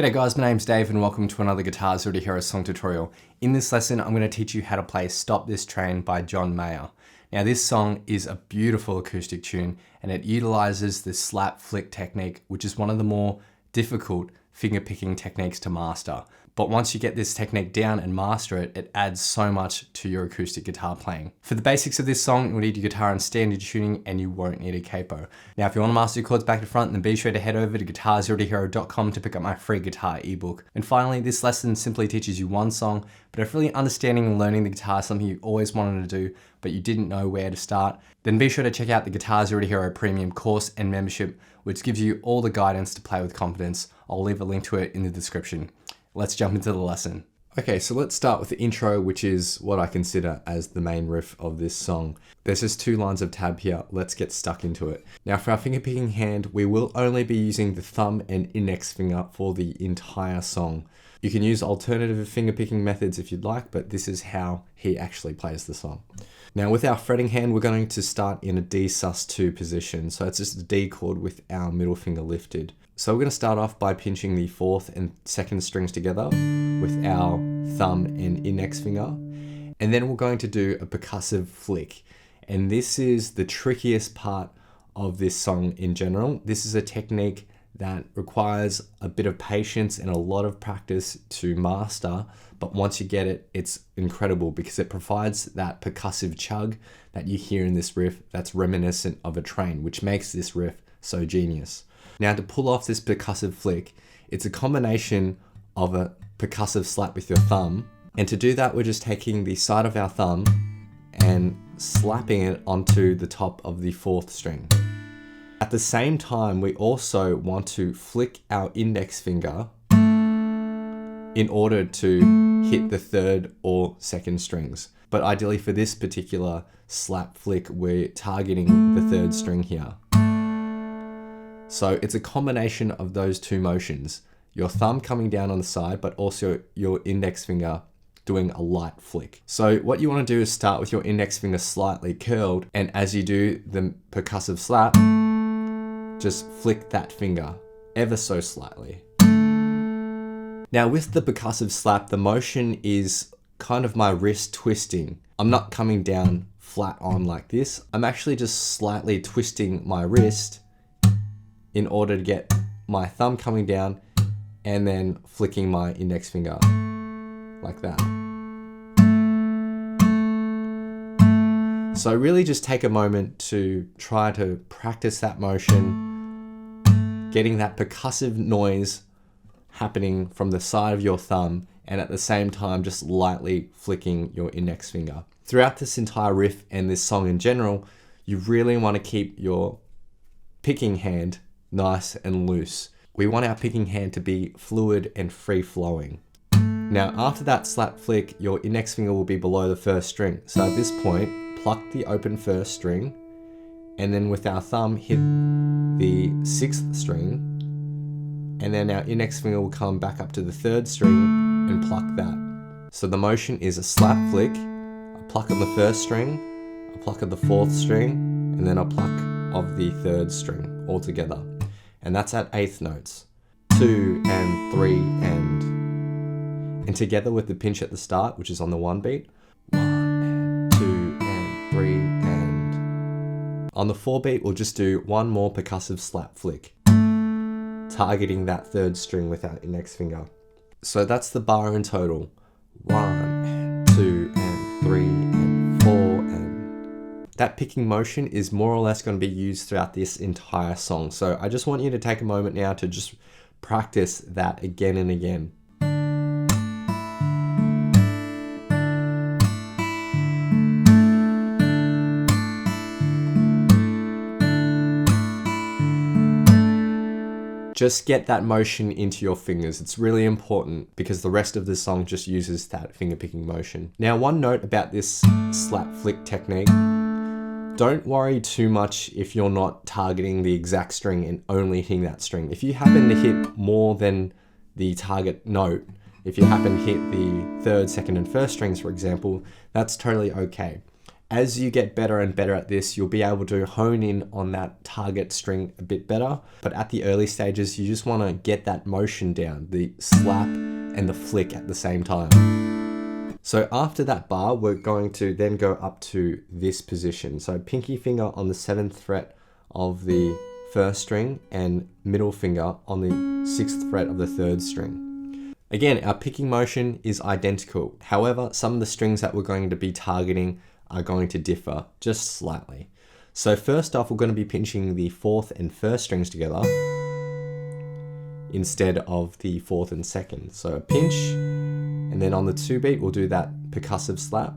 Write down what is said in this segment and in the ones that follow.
G'day guys, my name's Dave and welcome to another Guitars Already Hero song tutorial. In this lesson, I'm going to teach you how to play Stop This Train by John Mayer. Now this song is a beautiful acoustic tune and it utilizes the slap flick technique, which is one of the more difficult fingerpicking techniques to master. But once you get this technique down and master it, it adds so much to your acoustic guitar playing. For the basics of this song, you'll need your guitar in standard tuning and you won't need a capo. Now, if you want to master your chords back to front, then be sure to head over to guitarsalreadyhero.com to pick up my free guitar ebook. And finally, this lesson simply teaches you one song, but if really understanding and learning the guitar is something you always wanted to do, but you didn't know where to start, then be sure to check out the Guitars Already Hero Premium course and membership, which gives you all the guidance to play with confidence. I'll leave a link to it in the description. Let's jump into the lesson. Okay, so let's start with the intro, which is what I consider as the main riff of this song. There's just 2 lines of tab here. Let's get stuck into it. Now for our fingerpicking hand, we will only be using the thumb and index finger for the entire song. You can use alternative fingerpicking methods if you'd like, but this is how he actually plays the song. Now with our fretting hand, we're going to start in a D sus2 position. So it's just a D chord with our middle finger lifted. So we're going to start off by pinching the 4th and 2nd strings together with our thumb and index finger. And then we're going to do a percussive flick. And this is the trickiest part of this song in general. This is a technique that requires a bit of patience and a lot of practice to master. But once you get it, it's incredible because it provides that percussive chug that you hear in this riff that's reminiscent of a train, which makes this riff so genius. Now to pull off this percussive flick, it's a combination of a percussive slap with your thumb. And to do that, we're just taking the side of our thumb and slapping it onto the top of the 4th string. At the same time, we also want to flick our index finger in order to hit the 3rd or 2nd strings. But ideally for this particular slap flick, we're targeting the 3rd string here. So it's a combination of those 2 motions, your thumb coming down on the side, but also your index finger doing a light flick. So what you want to do is start with your index finger slightly curled, and as you do the percussive slap, just flick that finger ever so slightly. Now with the percussive slap, the motion is kind of my wrist twisting. I'm not coming down flat on like this. I'm actually just slightly twisting my wrist in order to get my thumb coming down and then flicking my index finger like that. So really just take a moment to try to practice that motion, getting that percussive noise happening from the side of your thumb and at the same time just lightly flicking your index finger. Throughout this entire riff and this song in general, you really want to keep your picking hand nice and loose. We want our picking hand to be fluid and free-flowing. Now after that slap flick, your index finger will be below the 1st string. So at this point, pluck the open 1st string and then with our thumb hit the 6th string, and then our index finger will come back up to the 3rd string and pluck that. So the motion is a slap flick, a pluck on the 1st string, a pluck of the 4th string, and then a pluck of the 3rd string all together. And that's at 8th notes. 2 and 3 and together with the pinch at the start, which is on the 1 beat. 1 and 2 and 3 and. On the 4 beat, we'll just do one more percussive slap flick, targeting that 3rd string with our index finger. So that's the bar in total. 1 and 2 and 3 and 4 and. That picking motion is more or less going to be used throughout this entire song. So I just want you to take a moment now to just practice that again and again. Just get that motion into your fingers. It's really important because the rest of the song just uses that finger picking motion. Now, one note about this slap flick technique. Don't worry too much if you're not targeting the exact string and only hitting that string. If you happen to hit more than the target note, if you happen to hit the 3rd, 2nd, and 1st strings, for example, that's totally okay. As you get better and better at this, you'll be able to hone in on that target string a bit better. But at the early stages, you just want to get that motion down, the slap and the flick at the same time. So after that bar, we're going to then go up to this position. So pinky finger on the 7th fret of the 1st string and middle finger on the 6th fret of the 3rd string. Again, our picking motion is identical. However, some of the strings that we're going to be targeting are going to differ just slightly. So first off, we're going to be pinching the 4th and 1st strings together instead of the 4th and 2nd. So a pinch, and then on the 2 beat, we'll do that percussive slap,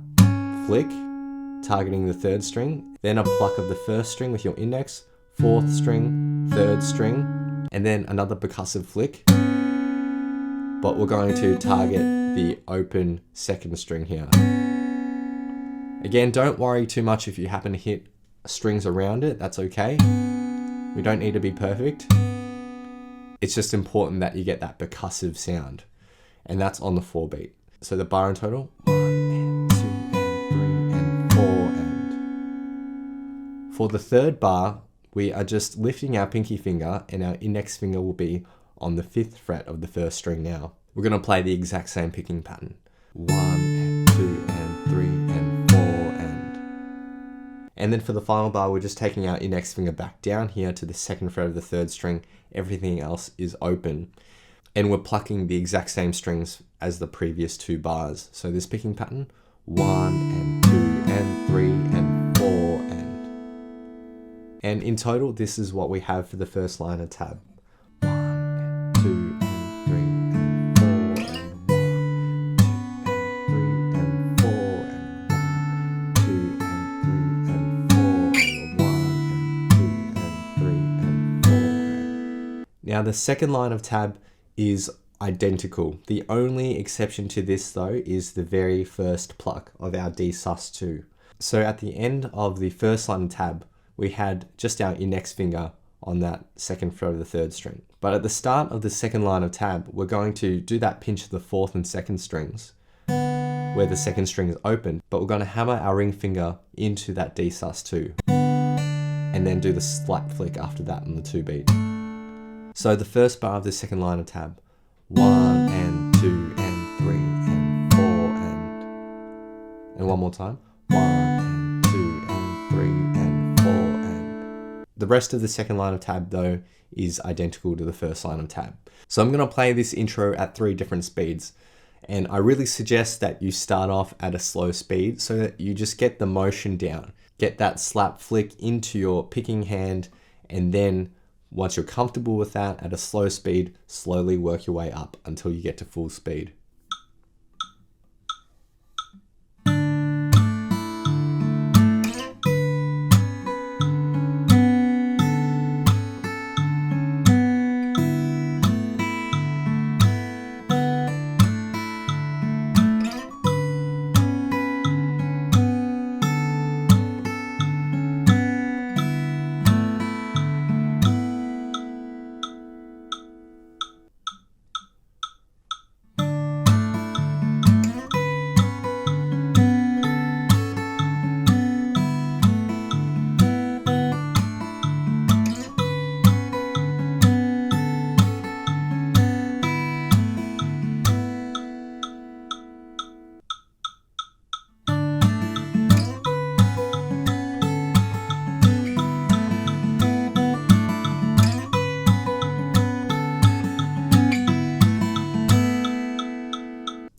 flick, targeting the 3rd string, then a pluck of the 1st string with your index, 4th string, 3rd string, and then another percussive flick, but we're going to target the open 2nd string here. Again, don't worry too much if you happen to hit strings around it, that's okay. We don't need to be perfect. It's just important that you get that percussive sound, and that's on the 4 beat. So the bar in total, 1 and 2 and 3 and 4 and. For the 3rd bar, we are just lifting our pinky finger and our index finger will be on the 5th fret of the 1st string now. We're going to play the exact same picking pattern. 1 and 2 and 3 and 4 and then for the final bar, we're just taking our index finger back down here to the 2nd fret of the 3rd string. Everything else is open. And we're plucking the exact same strings as the previous 2 bars. So this picking pattern, 1 and 2 and 3 and 4 and. And in total, this is what we have for the first line of tab. 1 and 2 and 3 and 4 and 1 and 2 and 3 and 4 and 1, 2 and 3 and 4 and 1 and 2 and 3 and 4 and. Now the second line of tab is identical. The only exception to this though is the very first pluck of our D sus2. So at the end of the first line of tab, we had just our index finger on that 2nd fret of the 3rd string. But at the start of the second line of tab, we're going to do that pinch of the 4th and 2nd strings, where the 2nd string is open, but we're going to hammer our ring finger into that D sus2, and then do the slap flick after that on the 2 beat. So the first bar of the second line of tab, 1 and 2 and 3 and 4 and one more time, 1 and 2 and 3 and 4 and. The rest of the second line of tab though is identical to the first line of tab. So I'm going to play this intro at 3 different speeds, and I really suggest that you start off at a slow speed so that you just get the motion down, get that slap flick into your picking hand, and then once you're comfortable with that at a slow speed, slowly work your way up until you get to full speed.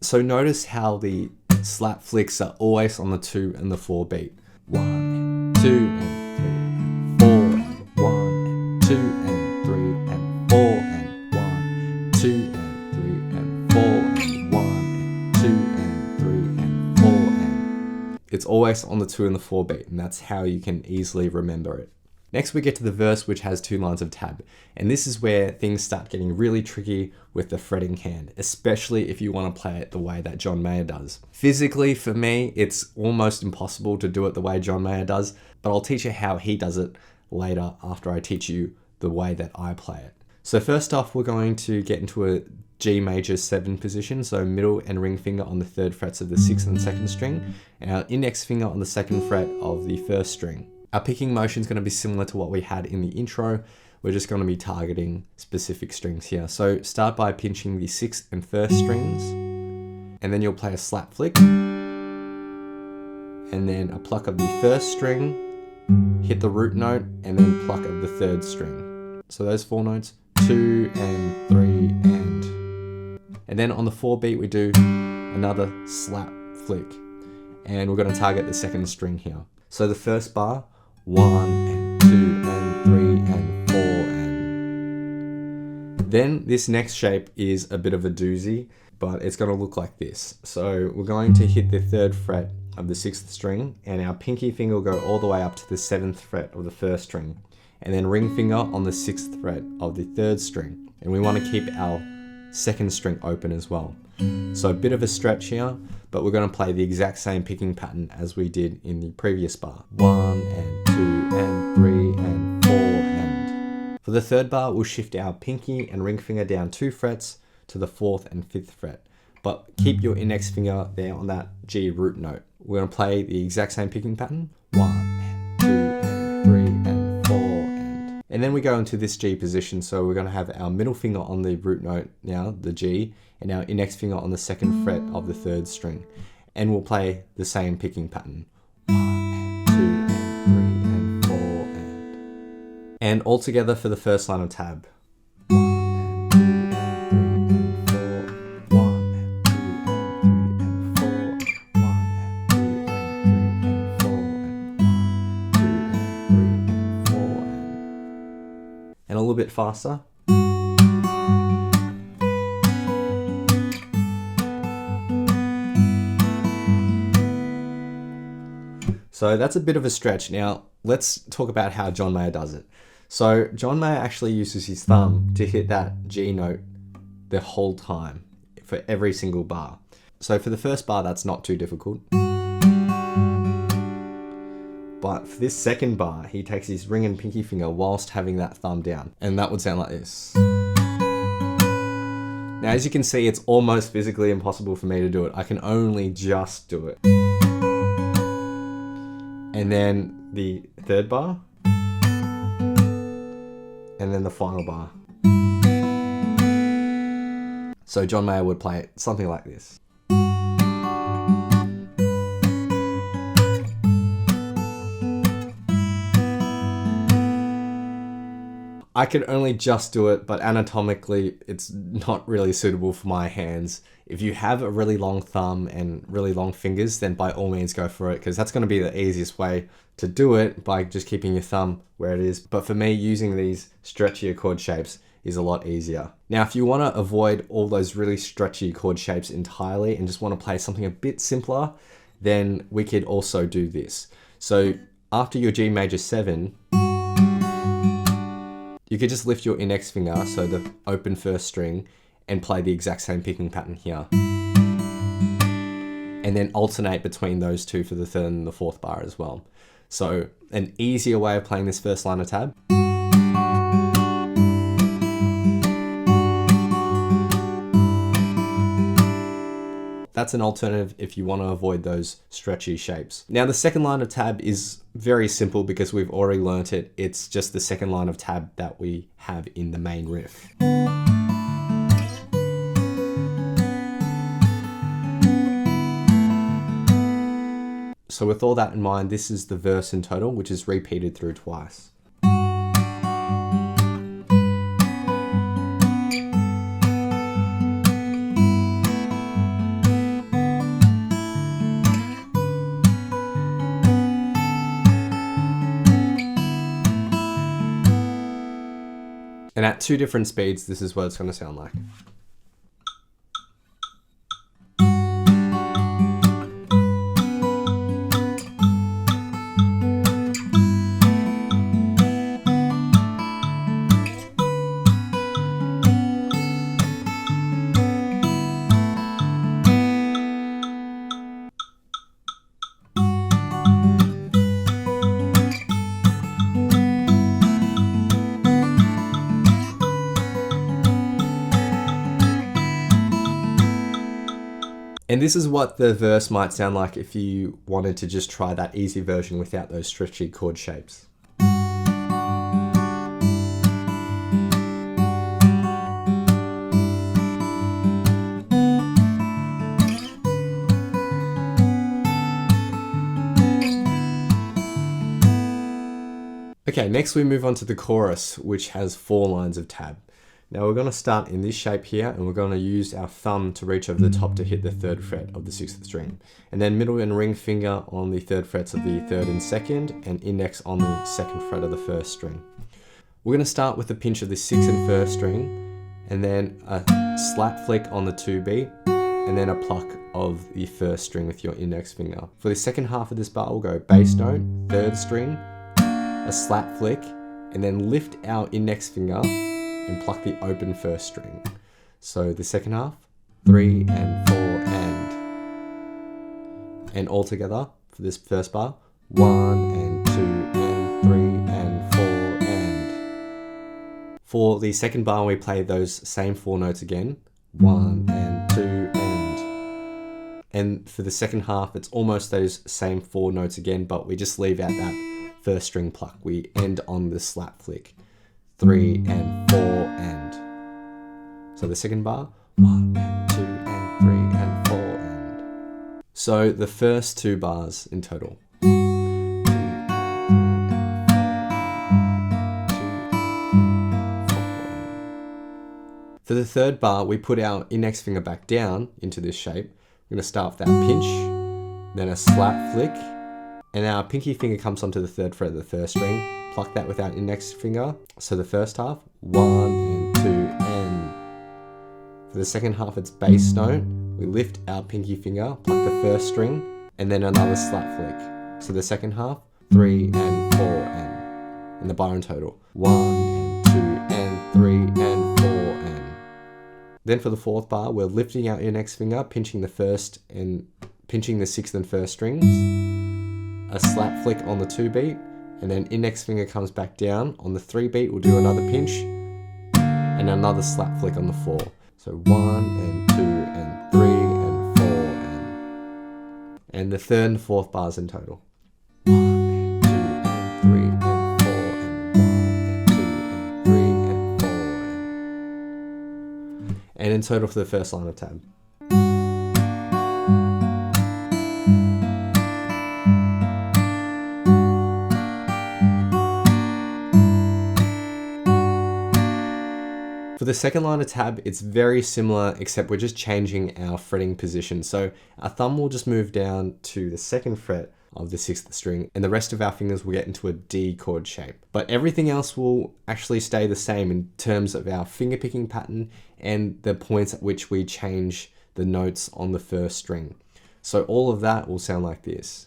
So notice how the slap flicks are always on the 2 and the 4 beat. 1 and 2 and 3 and 4 and 1 and 2 and 3 and 4 and 1, 2 and 3 and 4 and 1 and 2 and 3 and 4 and. It's always on the 2 and the 4 beat, and that's how you can easily remember it. Next we get to the verse, which has 2 lines of tab, and this is where things start getting really tricky with the fretting hand, especially if you want to play it the way that John Mayer does. Physically, for me, it's almost impossible to do it the way John Mayer does, but I'll teach you how he does it later after I teach you the way that I play it. So first off, we're going to get into a G major 7 position, so middle and ring finger on the 3rd frets of the 6th and 2nd string, and our index finger on the 2nd fret of the 1st string. Our picking motion is going to be similar to what we had in the intro. We're just going to be targeting specific strings here. So start by pinching the 6th and 1st strings, and then you'll play a slap flick, and then a pluck of the 1st string, hit the root note, and then pluck of the 3rd string. So those 4 notes, 2 and 3 and then on the 4 beat we do another slap flick, and we're going to target the 2nd string here. So the first bar, 1 and 2 and 3 and 4 and then this next shape is a bit of a doozy, but it's going to look like this. So we're going to hit the 3rd fret of the 6th string, and our pinky finger will go all the way up to the 7th fret of the 1st string, and then ring finger on the 6th fret of the 3rd string, and we want to keep our 2nd string open as well. So a bit of a stretch here, but we're going to play the exact same picking pattern as we did in the previous bar. 1 and 2 and 3 and 4 and... For the 3rd bar, we'll shift our pinky and ring finger down 2 frets to the 4th and 5th fret, but keep your index finger there on that G root note. We're going to play the exact same picking pattern. 1 and 2 and 3 and 4 and then we go into this G position. So we're going to have our middle finger on the root note now, the G, and our index finger on the 2nd fret of the 3rd string. And we'll play the same picking pattern. 1 and 2 and 3 and 4 and all together for the first line of tab. 1 and 2 and 3 and 4. 1 and 2 and 3 and 4. 1 and 2 and 3 and 4 and 1, 2 and 3 and 4 and a little bit faster. So that's a bit of a stretch. Now let's talk about how John Mayer does it. So John Mayer actually uses his thumb to hit that G note the whole time for every single bar. So for the first bar, that's not too difficult. But for this second bar, he takes his ring and pinky finger whilst having that thumb down. And that would sound like this. Now, as you can see, it's almost physically impossible for me to do it. I can only just do it. And then the third bar. And then the final bar. So John Mayer would play it something like this. I can only just do it, but anatomically it's not really suitable for my hands. If you have a really long thumb and really long fingers, then by all means go for it, because that's going to be the easiest way to do it, by just keeping your thumb where it is. But for me, using these stretchier chord shapes is a lot easier. Now, if you want to avoid all those really stretchy chord shapes entirely and just want to play something a bit simpler, then we could also do this. So after your G major 7, you could just lift your index finger, so the open first string, and play the exact same picking pattern here. And then alternate between those two for the third and the fourth bar as well. So an easier way of playing this first line of tab. That's an alternative if you want to avoid those stretchy shapes. Now the second line of tab is very simple because we've already learnt it. It's just the second line of tab that we have in the main riff. So with all that in mind, this is the verse in total, which is repeated through twice. And at two different speeds, this is what it's going to sound like. And this is what the verse might sound like if you wanted to just try that easy version without those stretchy chord shapes. Okay, next we move on to the chorus, which has 4 lines of tab. Now we're going to start in this shape here, and we're going to use our thumb to reach over the top to hit the 3rd fret of the 6th string. And then middle and ring finger on the 3rd frets of the 3rd and 2nd, and index on the 2nd fret of the 1st string. We're going to start with a pinch of the 6th and 1st string, and then a slap flick on the 2 beat, and then a pluck of the 1st string with your index finger. For the second half of this bar, we'll go bass note, 3rd string, a slap flick, and then lift our index finger and pluck the open 1st string. So the second half, 3 and 4 and all together for this first bar, 1 and 2 and 3 and 4 and. For the second bar, we play those same 4 notes again, 1 and 2 and for the second half, it's almost those same 4 notes again, but we just leave out that 1st string pluck. We end on the slap flick, 3 and 4 and. So the second bar, 1 and 2 and 3 and 4 and. So the first 2 bars in total. For the 3rd bar, we put our index finger back down into this shape. We're going to start with that pinch, then a slap flick, and our pinky finger comes onto the 3rd fret of the 1st string. Pluck that with our index finger. So the first half, 1 and 2 and. For the second half, it's bass note. We lift our pinky finger, pluck the 1st string, and then another slap flick. So the second half, 3 and 4 and the bar in total, 1 and 2 and 3 and 4 and. Then for the 4th bar, we're lifting our index finger, pinching the 1st and pinching the 6th and 1st strings, a slap flick on the 2 beat, and then index finger comes back down. On the 3 beat, we'll do another pinch and another slap flick on the 4. So 1 and 2 and 3 and 4 and the 3rd and 4th bars in total. 1 and 2 and 3 and 4 and 1 and 2 and 3 and 4 and in total for the first line of tab. For the second line of tab, it's very similar, except we're just changing our fretting position. So our thumb will just move down to the 2nd fret of the 6th string, and the rest of our fingers will get into a D chord shape. But everything else will actually stay the same in terms of our finger picking pattern and the points at which we change the notes on the 1st string. So all of that will sound like this.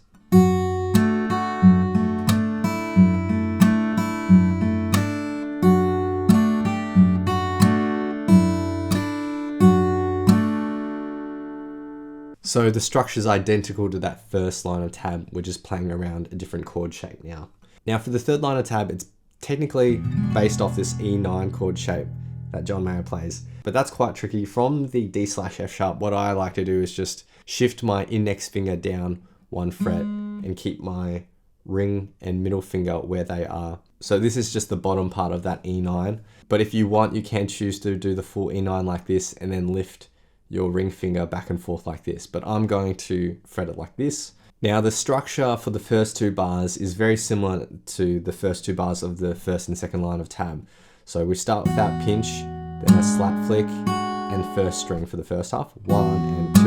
So the structure is identical to that first line of tab. We're just playing around a different chord shape now. Now for the 3rd line of tab, it's technically based off this E9 chord shape that John Mayer plays, but that's quite tricky. From the D/F sharp, what I like to do is just shift my index finger down 1 fret and keep my ring and middle finger where they are. So this is just the bottom part of that E9. But if you want, you can choose to do the full E9 like this and then lift your ring finger back and forth like this, but I'm going to fret it like this. Now the structure for the first 2 bars is very similar to the first 2 bars of the 1st and 2nd line of tab. So we start with that pinch, then a slap flick and 1st string for the first half, 1 and 2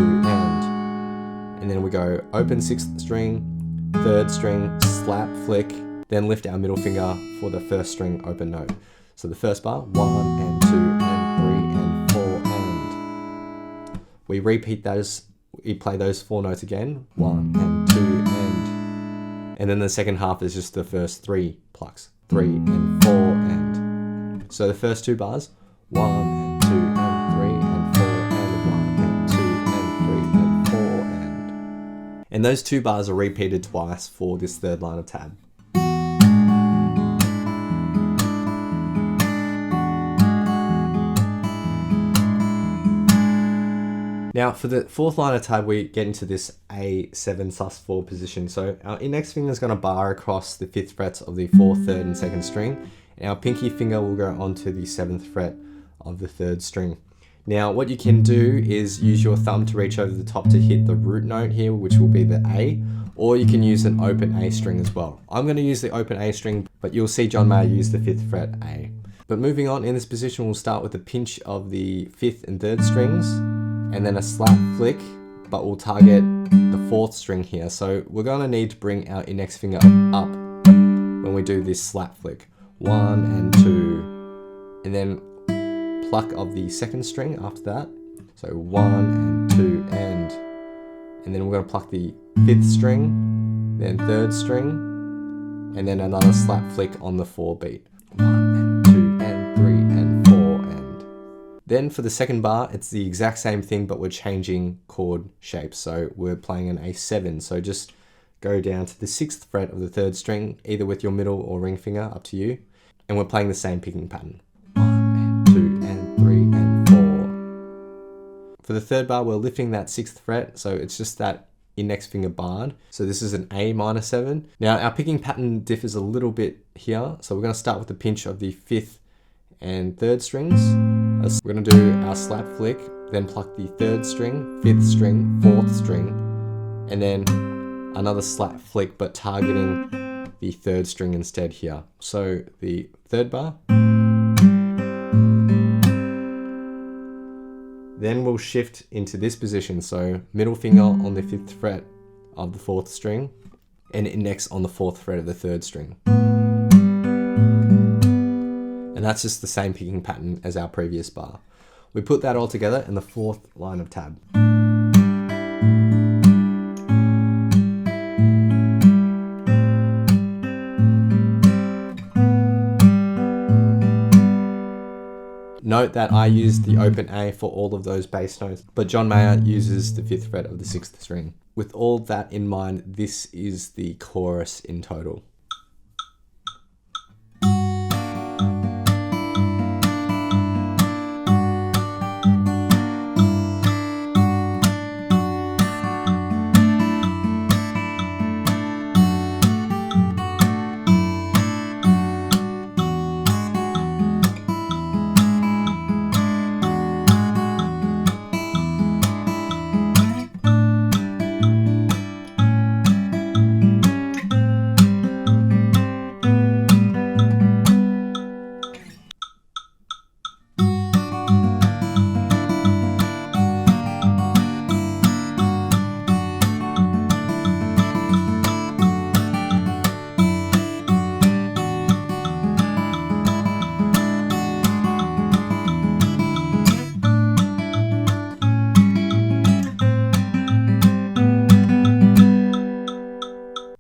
and then we go open 6th string, 3rd string, slap flick, then lift our middle finger for the 1st string open note. So the first bar, 1 and 2 and 3 and 4 and. We repeat those, we play those 4 notes again, 1 and 2 and then the second half is just the first 3 plucks, 3 and 4 and. So the first 2 bars, 1 and 2 and 3 and 4 and 1 and 2 and 3 and 4 and those 2 bars are repeated twice for this 3rd line of tab. Now for the fourth line of tab, we get into this A7 sus4 position. So our index finger is going to bar across the 5th frets of the 4th, 3rd and 2nd string. And our pinky finger will go onto the 7th fret of the 3rd string. Now what you can do is use your thumb to reach over the top to hit the root note here, which will be the A, or you can use an open A string as well. I'm going to use the open A string, but you'll see John Mayer use the 5th fret A. But moving on, in this position we'll start with a pinch of the 5th and 3rd strings, and then a slap flick, but we'll target the 4th string here. So we're going to need to bring our index finger up when we do this slap flick. 1 and 2, and then pluck of the 2nd string after that. So 1 and 2 and then we're going to pluck the 5th string, then 3rd string, and then another slap flick on the 4 beat. 1 and 2 and 3 and 4 and. Then for the second bar, it's the exact same thing, but we're changing chord shapes. So we're playing an A7. So just go down to the 6th fret of the 3rd string, either with your middle or ring finger, up to you. And we're playing the same picking pattern. 1 and 2 and 3 and 4. For the third bar, we're lifting that 6th fret. So it's just that index finger barred. So this is an A minor 7. Now our picking pattern differs a little bit here. So we're going to start with a pinch of the 5th and 3rd strings. We're going to do our slap flick, then pluck the 3rd string, 5th string, 4th string, and then another slap flick, but targeting the 3rd string instead here. So the 3rd bar. Then we'll shift into this position. So middle finger on the 5th fret of the 4th string and index on the 4th fret of the 3rd string. And that's just the same picking pattern as our previous bar. We put that all together in the 4th line of tab. Note that I used the open A for all of those bass notes, but John Mayer uses the 5th fret of the 6th string. With all that in mind, this is the chorus in total.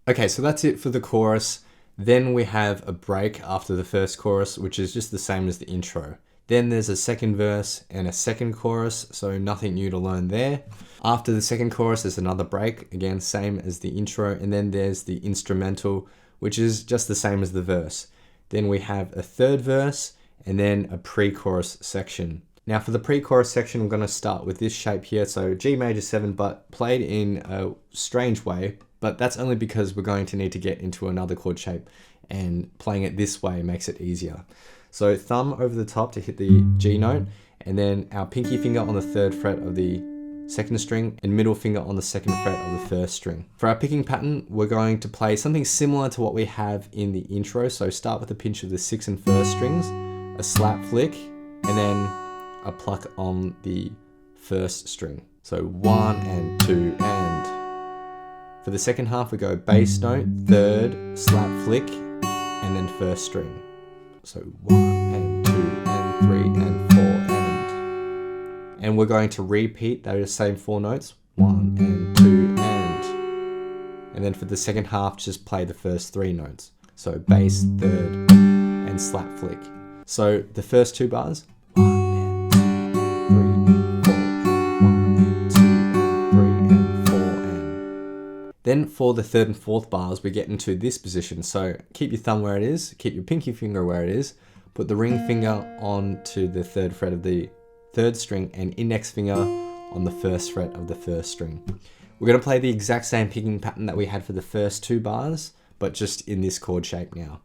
Okay, so that's it for the chorus. Then we have a break after the first chorus, which is just the same as the intro. Then there's a second verse and a second chorus, so nothing new to learn there. After the second chorus, there's another break, again, same as the intro. And then there's the instrumental, which is just the same as the verse. Then we have a third verse and then a pre-chorus section. Now for the pre-chorus section, I'm going to start with this shape here. So G major 7, but played in a strange way. But that's only because we're going to need to get into another chord shape, and playing it this way makes it easier. So thumb over the top to hit the G note, and then our pinky finger on the 3rd fret of the 2nd string and middle finger on the 2nd fret of the 1st string. For our picking pattern, we're going to play something similar to what we have in the intro. So start with a pinch of the 6th and 1st strings, a slap flick, and then a pluck on the 1st string. So 1 and 2 and. For the second half, we go bass note, 3rd, slap flick, and then 1st string. So 1 and 2 and 3 and 4 and we're going to repeat those same 4 notes, 1 and 2 and then for the second half, just play the first 3 notes. So bass, 3rd, and slap flick. So the first 2 bars, 1 and 2 and 3 and 4 and 1 and 2 and 3 and 4 and. Then for the 3rd and 4th bars, we get into this position. So keep your thumb where it is, keep your pinky finger where it is, put the ring finger onto the 3rd fret of the 3rd string and index finger on the 1st fret of the 1st string. We're going to play the exact same picking pattern that we had for the first 2 bars, but just in this chord shape now.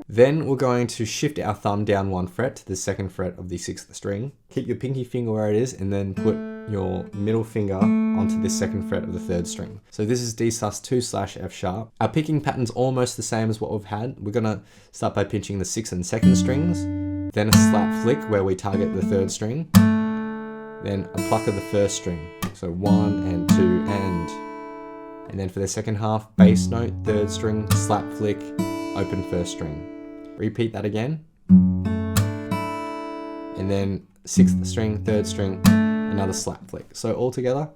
Then we're going to shift our thumb down 1 fret to the 2nd fret of the 6th string. Keep your pinky finger where it is and then put your middle finger onto the 2nd fret of the 3rd string. So this is D sus2/F sharp. Our picking pattern's almost the same as what we've had. We're going to start by pinching the 6th and 2nd strings, then a slap flick where we target the 3rd string, then a pluck of the 1st string. So 1 and 2 and then for the second half, bass note, 3rd string, slap flick, open 1st string. Repeat that again. And then 6th string, 3rd string, another slap flick. So all together.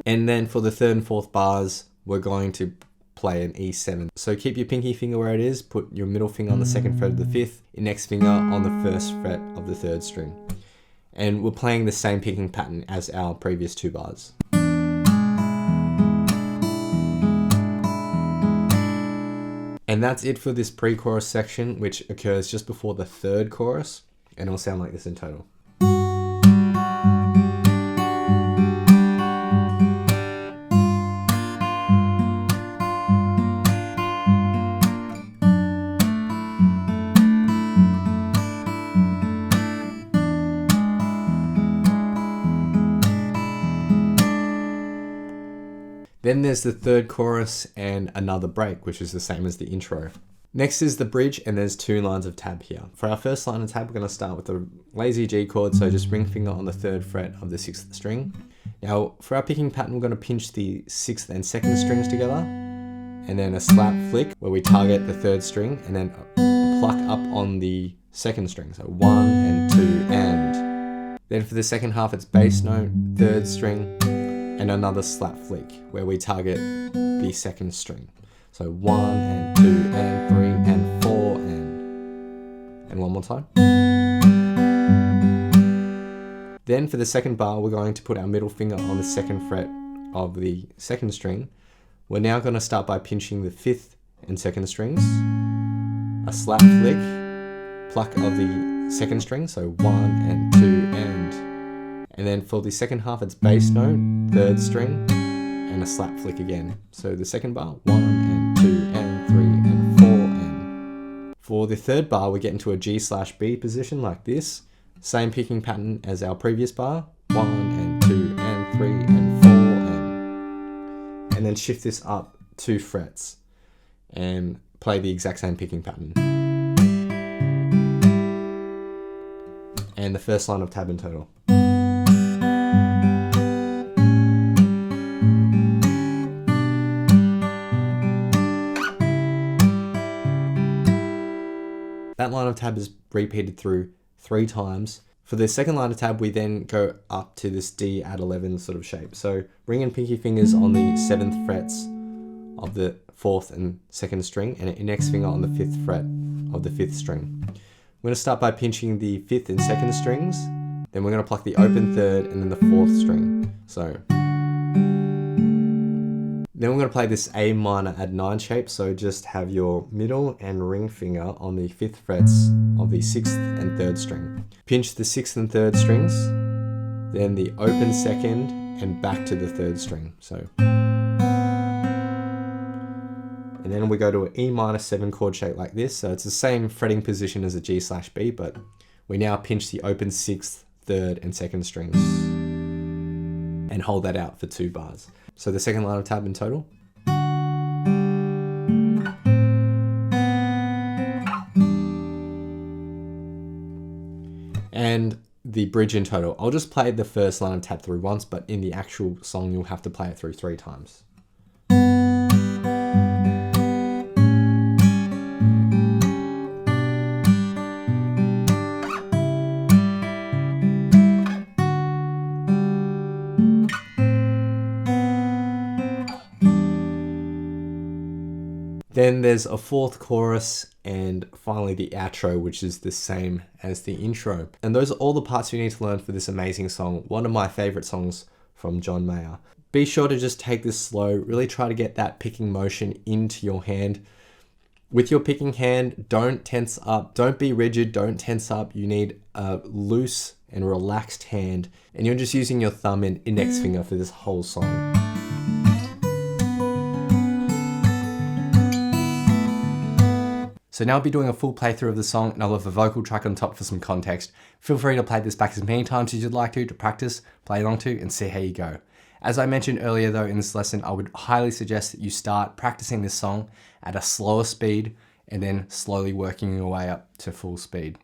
And then for the 3rd and 4th bars, we're going to play an E7. So keep your pinky finger where it is, put your middle finger on the 2nd fret of the 5th, index finger on the 1st fret of the 3rd string. And we're playing the same picking pattern as our previous 2 bars. And that's it for this pre-chorus section, which occurs just before the 3rd chorus, and it'll sound like this in total. Then there's the 3rd chorus and another break, which is the same as the intro. Next is the bridge, and there's 2 lines of tab here. For our first line of tab, we're going to start with the lazy G chord, so just ring finger on the 3rd fret of the 6th string. Now, for our picking pattern, we're going to pinch the 6th and 2nd strings together, and then a slap flick where we target the 3rd string, and then a pluck up on the 2nd string, so 1 and 2 and. Then for the second half, it's bass note, 3rd string, and another slap flick where we target the 2nd string. So 1 and 2 and 3 and 4 and one more time. Then for the 2nd bar, we're going to put our middle finger on the 2nd fret of the 2nd string. We're now going to start by pinching the 5th and 2nd strings, a slap flick, pluck of the 2nd string, so 1 and 2 and then for the second half, it's bass note, 3rd string, and a slap flick again. So the 2nd bar, 1 and 2 and 3 and 4 and. For the 3rd bar, we get into a G/B position like this. Same picking pattern as our previous bar, 1 and 2 and 3 and 4 and then shift this up 2 frets and play the exact same picking pattern. And the first line of tab in total. That line of tab is repeated through 3 times. For the second line of tab, we then go up to this D at 11 sort of shape. So ring and pinky fingers on the 7th frets of the 4th and 2nd string, and an index finger on the 5th fret of the 5th string. We're going to start by pinching the 5th and 2nd strings, then we're going to pluck the open 3rd and then the 4th string. So then we're going to play this A minor add 9 shape, so just have your middle and ring finger on the 5th frets of the 6th and 3rd string. Pinch the 6th and 3rd strings, then the open 2nd and back to the 3rd string. So, and then we go to an E minor 7 chord shape like this, so it's the same fretting position as a G/B, but we now pinch the open 6th, 3rd and 2nd strings and hold that out for 2 bars. So the second line of tab in total. And the bridge in total. I'll just play the first line of tab through once, but in the actual song you'll have to play it through 3 times. Then there's a 4th chorus and finally the outro, which is the same as the intro. And those are all the parts you need to learn for this amazing song. One of my favorite songs from John Mayer. Be sure to just take this slow, really try to get that picking motion into your hand. With your picking hand, don't tense up, don't be rigid, don't tense up. You need a loose and relaxed hand, and you're just using your thumb and index finger for this whole song. So now I'll be doing a full playthrough of the song, and I'll have a vocal track on top for some context. Feel free to play this back as many times as you'd like to practice, play along to, and see how you go. As I mentioned earlier though in this lesson, I would highly suggest that you start practicing this song at a slower speed and then slowly working your way up to full speed.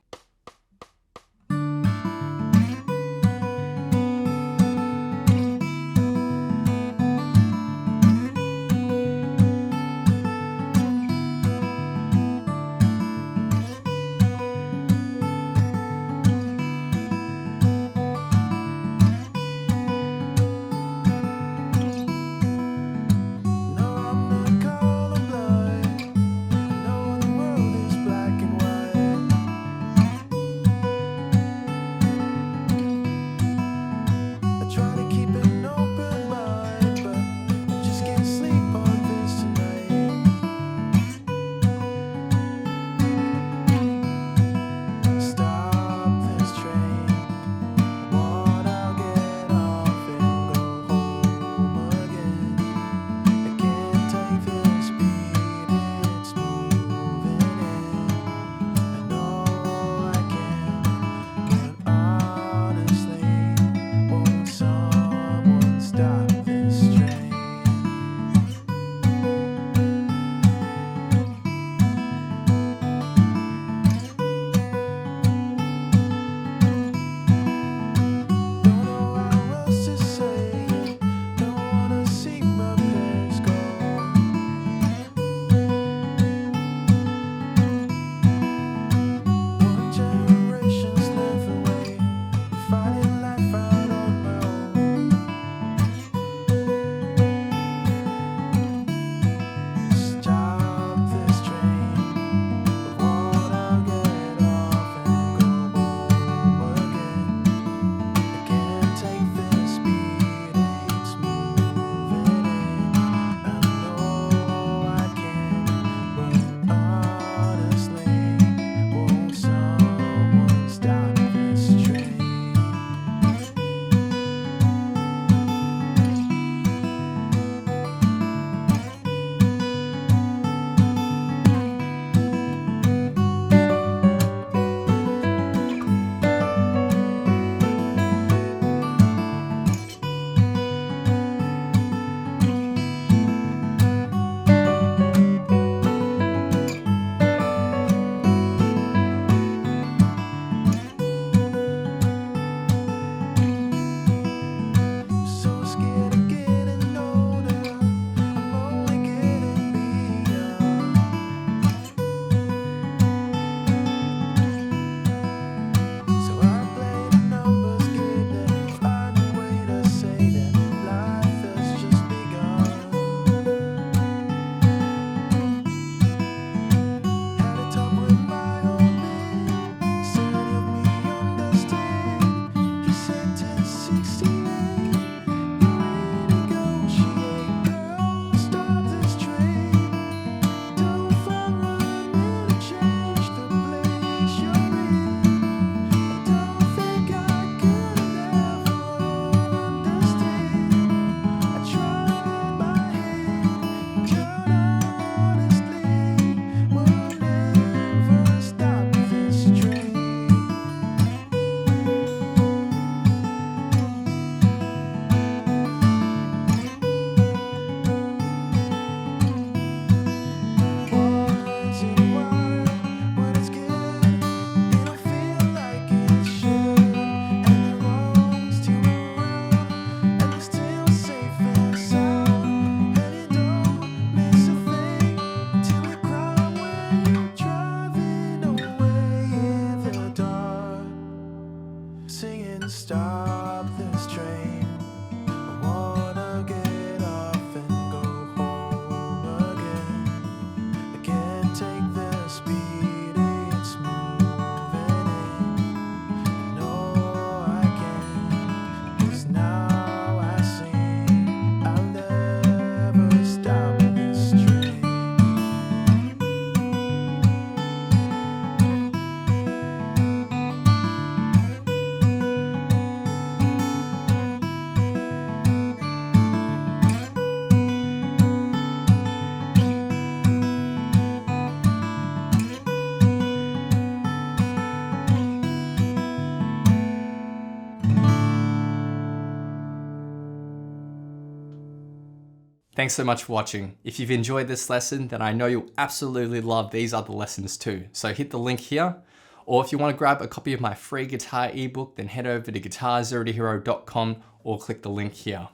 Thanks so much for watching. If you've enjoyed this lesson, then I know you'll absolutely love these other lessons too. So hit the link here. Or if you want to grab a copy of my free guitar ebook, then head over to guitarzerotohero.com or click the link here.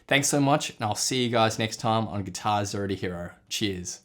Thanks so much, and I'll see you guys next time on Guitar Zero to Hero. Cheers.